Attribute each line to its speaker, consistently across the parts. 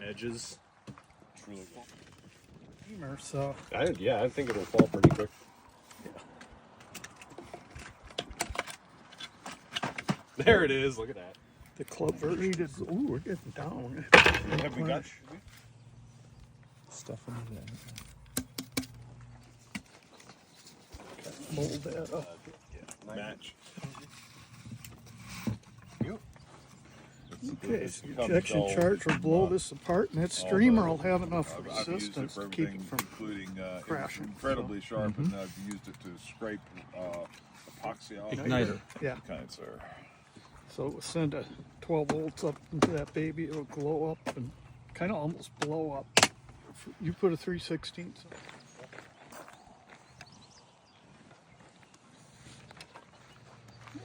Speaker 1: edges. It's really cool.
Speaker 2: So
Speaker 1: I think it'll fall pretty quick. Yeah. There it is. Look at that.
Speaker 2: the club rated. Ooh, we're getting down.
Speaker 1: Have we got
Speaker 3: Stuff in there.
Speaker 2: Mold that up.
Speaker 1: match?
Speaker 2: Okay, so your ejection charge will blow this apart, and that streamer will have enough
Speaker 4: I've used it
Speaker 2: resistance
Speaker 4: for
Speaker 2: to keep it
Speaker 4: everything,
Speaker 2: from
Speaker 4: including
Speaker 2: crashing.
Speaker 4: incredibly sharp, and I've used it to scrape epoxy off.
Speaker 3: Igniter.
Speaker 2: Yeah.
Speaker 4: Kind, sir.
Speaker 2: So we'll send a 12 volts up into that baby. It'll glow up and kind of almost blow up. You put a 3/16.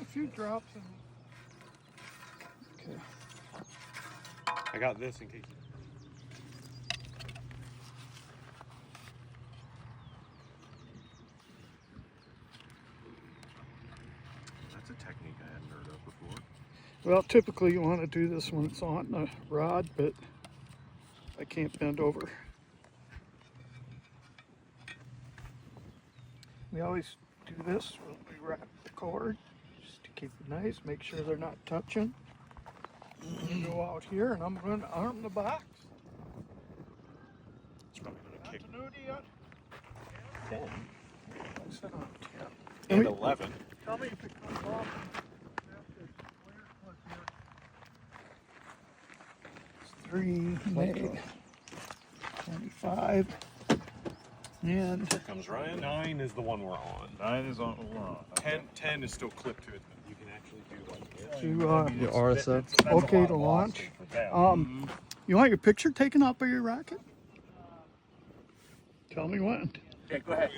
Speaker 2: A few drops in. Okay.
Speaker 1: I got this in case. That's a technique I hadn't heard of before.
Speaker 2: Well, typically you want to do this when it's on the rod, but I can't bend over. We always do this when we wrap the cord, just to keep it nice, make sure they're not touching. You go out here and I'm going to arm the box.
Speaker 1: It's probably going to kick
Speaker 2: Continuity yet?
Speaker 1: 10
Speaker 2: I said on 10.
Speaker 1: and
Speaker 2: Tell me-
Speaker 1: 11.
Speaker 2: Tell me if it comes off. It's 3 meg, 25, and
Speaker 1: Here comes Ryan. 9 is the one we're on.
Speaker 4: 9 is on.
Speaker 1: 10 is still clipped to it. You can actually do like this.
Speaker 2: to
Speaker 3: Your RSO.
Speaker 2: okay to launch. You want your picture taken up by your rocket? Tell me when.
Speaker 4: Yeah, go ahead.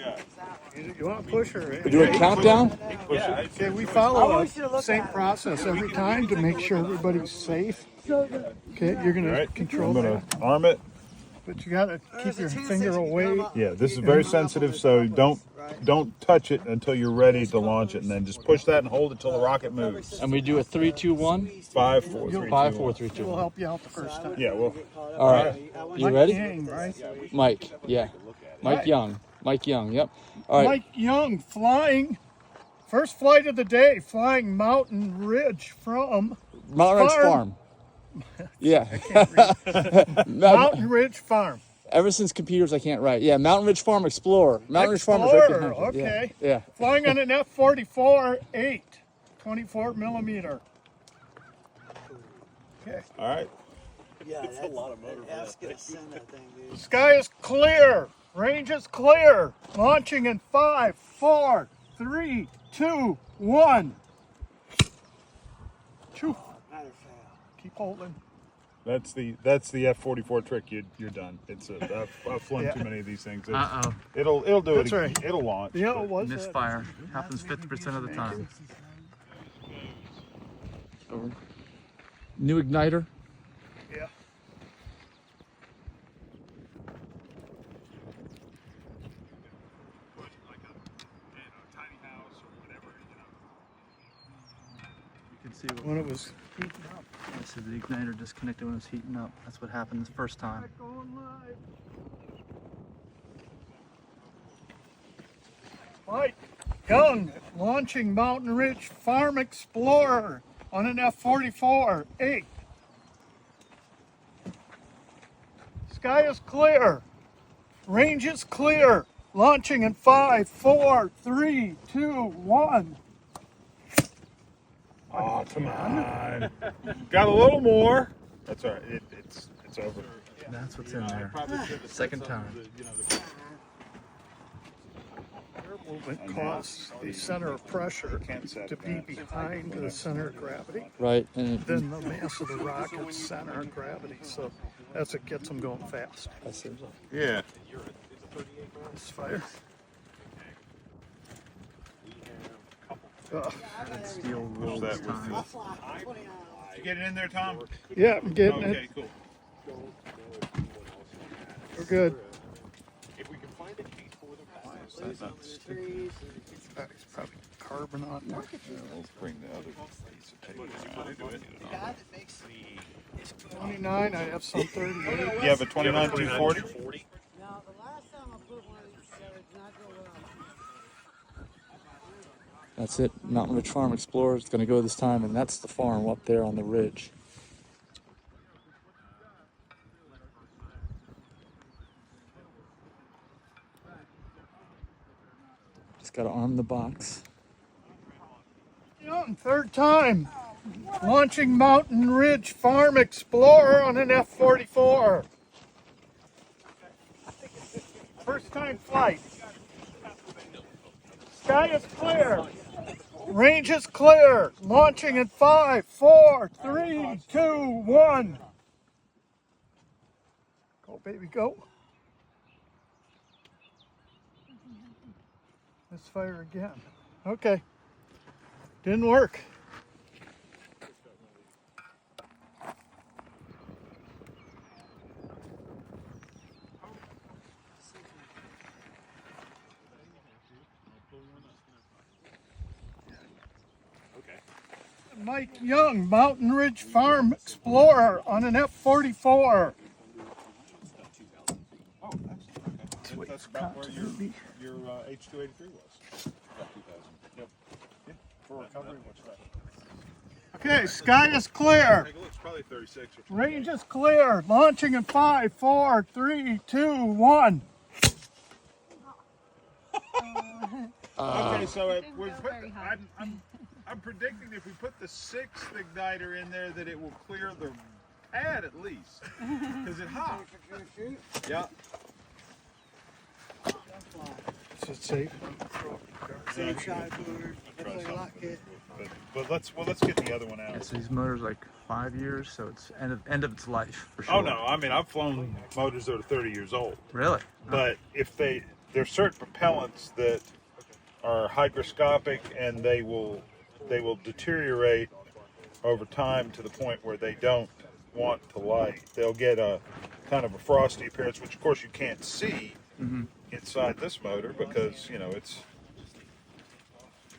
Speaker 2: You want to push her?
Speaker 3: Do a countdown?
Speaker 2: Okay, we follow the same process every time to make sure everybody's safe. Okay, you're gonna control
Speaker 4: I'm
Speaker 2: that,
Speaker 4: gonna arm it.
Speaker 2: but you gotta keep your finger away.
Speaker 4: Yeah, this is very sensitive, so don't touch it until you're ready to launch it, and then just push that and hold it till the rocket moves.
Speaker 3: And we do a 3, 2, 1.
Speaker 4: 5, 4, 3,
Speaker 3: 5,
Speaker 4: 2,
Speaker 3: 4,
Speaker 4: 1.
Speaker 3: 3, 2,
Speaker 2: We'll
Speaker 3: 1.
Speaker 2: help you out the first time.
Speaker 4: Yeah, well,
Speaker 3: All right. You
Speaker 2: Mike
Speaker 3: ready?
Speaker 2: Yang, right?
Speaker 3: Mike. Yeah. Mike Young. Mike Young. Yep. All right.
Speaker 2: Mike Young flying, first flight of the day, flying Mountain Ridge from
Speaker 3: Mountain Ridge
Speaker 2: Farm.
Speaker 3: Farm. Yeah.
Speaker 2: Mountain Ridge Farm.
Speaker 3: Ever since computers, I can't write. Yeah. Mountain Ridge Farm Explorer. Mountain Ridge Farm is right
Speaker 2: Explorer,
Speaker 3: behind you.
Speaker 2: okay.
Speaker 3: Yeah.
Speaker 2: Flying on an F-44-8, 24 millimeter. Okay.
Speaker 4: all right.
Speaker 5: Yeah,
Speaker 1: It's a lot of motor for
Speaker 5: that's
Speaker 1: that
Speaker 5: gonna
Speaker 1: thing.
Speaker 5: send that thing, dude.
Speaker 2: Sky is clear. Range is clear. Launching in 5, 4, 3, 2, 1. Choo.
Speaker 5: Another fail.
Speaker 2: Keep holding.
Speaker 4: That's the F-44 trick. You're done. I've flown
Speaker 2: Yeah.
Speaker 4: too many of these things.
Speaker 3: Uh-oh.
Speaker 4: It'll do
Speaker 2: That's
Speaker 4: it.
Speaker 2: right.
Speaker 4: It'll launch.
Speaker 2: Yeah,
Speaker 4: but-
Speaker 2: it was
Speaker 3: Misfire. Happens 50% of the time. Over. New igniter.
Speaker 2: Yeah.
Speaker 3: You can see
Speaker 2: When it was heating up.
Speaker 3: I said the igniter disconnected when it was heating up. That's what happened the first time.
Speaker 2: Going live. Mike Young launching Mountain Ridge Farm Explorer on an F-44-8. Sky is clear. Range is clear. Launching in 5, 4, 3, 2, 1.
Speaker 4: Oh, come on. Got a little more. That's all right. It's over.
Speaker 3: That's what's in there. Second time.
Speaker 2: Air movement causes the center of pressure to be behind the center of gravity.
Speaker 3: Right. And
Speaker 2: Then the mass of the rocket's center of gravity. So that's what gets them going fast.
Speaker 3: I see.
Speaker 4: Yeah.
Speaker 2: Misfire.
Speaker 3: Steel
Speaker 4: Push
Speaker 3: rolls
Speaker 4: that with
Speaker 3: time.
Speaker 5: I'll fly. 29
Speaker 4: Did you get it in there, Tom?
Speaker 2: Yeah, I'm getting
Speaker 4: Okay,
Speaker 2: it.
Speaker 4: cool.
Speaker 2: We're good.
Speaker 1: If we can find a case for them,
Speaker 5: Losing the trees.
Speaker 2: He's probably carbon on there.
Speaker 4: We'll bring the other piece of tape around.
Speaker 5: The guy that makes
Speaker 2: 29, I have some 38.
Speaker 4: You have a 29 240?
Speaker 5: Now, the last time I put one of these together, it did not go well.
Speaker 3: That's it. Mountain Ridge Farm Explorer is going to go this time, and that's the farm up there on the ridge. Just got to arm the box.
Speaker 2: Young, third time. Launching Mountain Ridge Farm Explorer on an F-44. First time flight. Sky is clear. Range is clear. Launching in 5, 4, 3, 2, 1. Go, baby, go. Let's fire again. Okay. Didn't work. Mike Young, Mountain Ridge Farm Explorer on an F-44.
Speaker 4: Oh, excellent. That's about where your H-283 was. About 2000. Yep. Yeah. For recovery, what's that?
Speaker 2: Okay, sky is clear.
Speaker 4: Take a look. It's probably 36 or 28.
Speaker 2: Range is clear. Launching in 5, 4, 3, 2, 1.
Speaker 4: Okay, so if we
Speaker 6: go
Speaker 4: put,
Speaker 6: very high.
Speaker 4: I'm predicting if we put the 6th igniter in there that it will clear the pad at least. Because it hot. Yeah.
Speaker 2: Is it safe?
Speaker 5: Same shot motor, that's a lock kit.
Speaker 4: But let's get the other one out.
Speaker 3: So these motors like 5 years, so it's end of its life for sure.
Speaker 4: Oh no, I mean I've flown motors that are 30 years old.
Speaker 3: Really?
Speaker 4: But if there's certain propellants that are hygroscopic and they will deteriorate over time to the point where they don't want to light. They'll get a kind of a frosty appearance, which of course you can't see inside this motor because it's.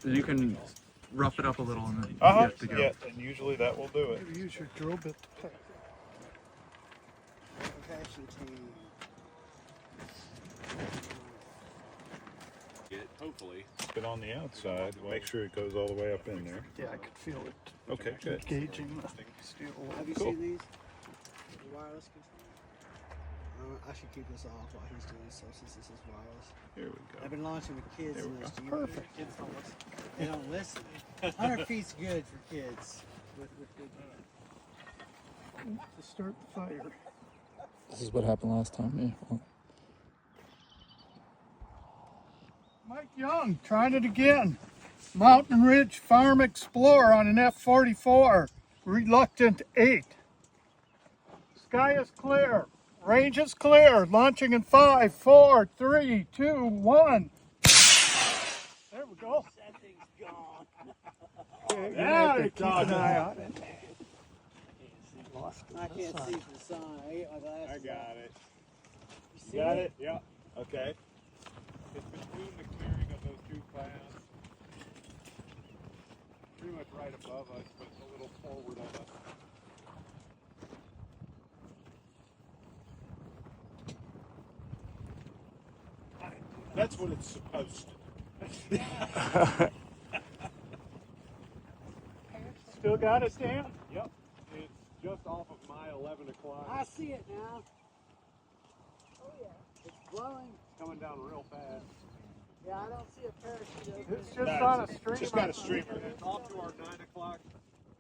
Speaker 3: You can rough it up a little and then get it to go.
Speaker 4: Yeah, and usually that will do it.
Speaker 2: Maybe use your drill bit to pick.
Speaker 5: Compassion team.
Speaker 1: Hopefully.
Speaker 4: But on the outside, make sure it goes all the way up in there.
Speaker 2: Yeah, I could feel it.
Speaker 4: Okay, good.
Speaker 2: Engaging the steel.
Speaker 5: Have you
Speaker 4: Cool.
Speaker 5: seen these? The wireless control? I should keep this off while he's doing so since this is wireless.
Speaker 4: Here we go.
Speaker 5: I've been launching with kids
Speaker 4: There we
Speaker 5: in this.
Speaker 4: go.
Speaker 2: Perfect.
Speaker 5: Kids don't listen. They don't listen. 100 feet's good for kids with good
Speaker 2: To start the fire.
Speaker 3: This is what happened last time. Yeah. Well,
Speaker 2: Mike Young, trying it again. Mountain Ridge Farm Explorer on an F-44. Reluctant 8. Sky is clear. Range is clear. Launching in 5, 4, 3, 2, 1. There we go.
Speaker 5: That thing's gone.
Speaker 2: Okay,
Speaker 4: Yeah,
Speaker 2: keep
Speaker 4: it's on.
Speaker 2: an eye on it.
Speaker 5: I can't see from the sun. I get my glasses.
Speaker 1: I got it.
Speaker 5: You see
Speaker 1: Got it? Yeah. Okay. It's between the clearing of those two plants. Pretty much right above us, but a little forward of us.
Speaker 4: That's what it's supposed to do.
Speaker 2: Still got it, Dan?
Speaker 1: Yep. It's just off of my 11 o'clock.
Speaker 5: I see it now. Oh yeah. It's blowing.
Speaker 1: It's coming down real fast.
Speaker 5: Yeah, I don't see a parachute open.
Speaker 2: It's just on a streamer.
Speaker 4: Just got a streamer.
Speaker 1: It's off to our 9 o'clock,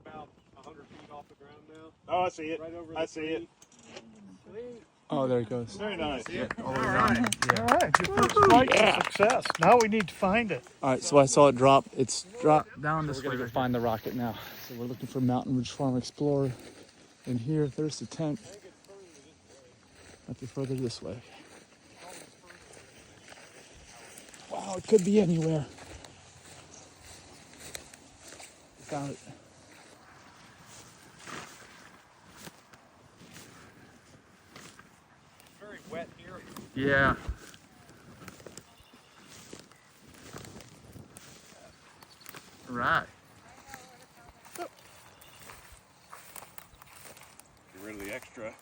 Speaker 1: about 100 feet off the ground now.
Speaker 4: Oh, I see it.
Speaker 1: Right over
Speaker 4: I
Speaker 1: the
Speaker 4: see it.
Speaker 5: Sweet.
Speaker 3: oh, there it goes.
Speaker 4: Very nice.
Speaker 3: All the way around.
Speaker 2: All right, your first flight is a success. Now we need to find it.
Speaker 3: All right, so I saw it drop. It's dropped down this way. We're gonna go find the rocket now. So we're looking for Mountain Ridge Farm Explorer. And here, there's the tent. Might be further this way. Wow, it could be anywhere. Found it.
Speaker 1: Very wet here.
Speaker 3: Yeah. Right.
Speaker 1: Get rid of the extra.